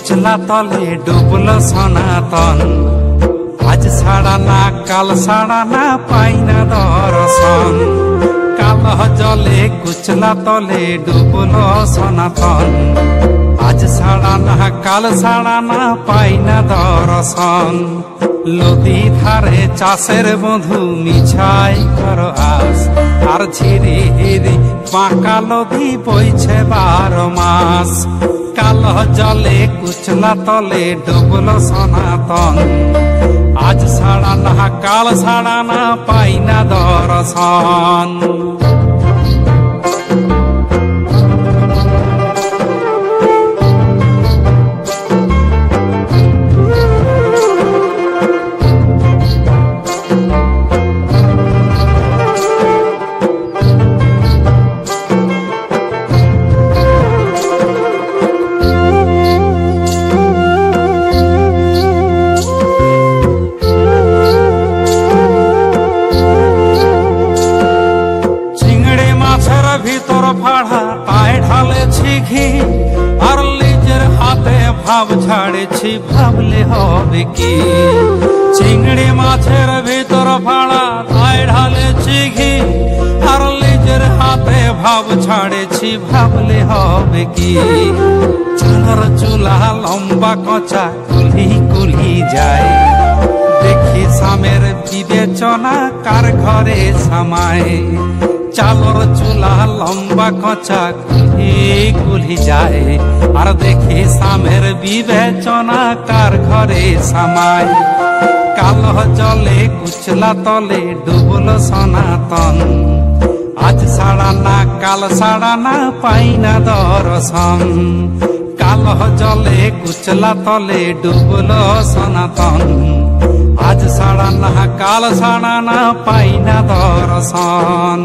কুচলা তলে ডুবলো সনাতন। আজ ছাড়া না কাল ছাড়া না পাই না দর্শন। কাল জলে কুচলা তলে ডুবলো সনাতন। আজ ছাড়া না কাল ছাড়া না পাই না দর্শন। নদী ধারে চাষের বধূ মিছাই কর আস। আর ঝিরি হিরি বাঁকা নদী বইছে 12 মাস। কাল জলে কুচলা তলে ডুবলো সনাতন। আজ ছাড়া না কাল ছাড়া না পাই না দর্শন। ভিতর ফাড়া তাই ঢালেছি ঘি। আর নিজের হাতে ভাব ছাড়েছি ভাবলে হবে কি। চিংড়ি মাছের ভিতর ফাড়া তাই ঢালেছি ঘি। আর নিজের হাতে ভাব ছাড়েছি ভাবলে হবে কি। চালর চুলা লম্বা কচা কুলি কুলি যায়। দেখি স্বামের বিবেচনা কার ঘরে সামায়। চালর চুলা লম্বা কচা কুলি কুলি যায়। আর দেখি স্বামের বিবেচনা কার ঘরে সামায়। কাল জলে কুচলা তলে ডুবলো সনাতন। আজ ছাড়া না কাল ছাড়া না পাই না দর্শন। কাল জলে কুচলা তলে ডুবলো সনাতন। আজ ছাড়া না কাল ছাড়া না পাই না দর্শন।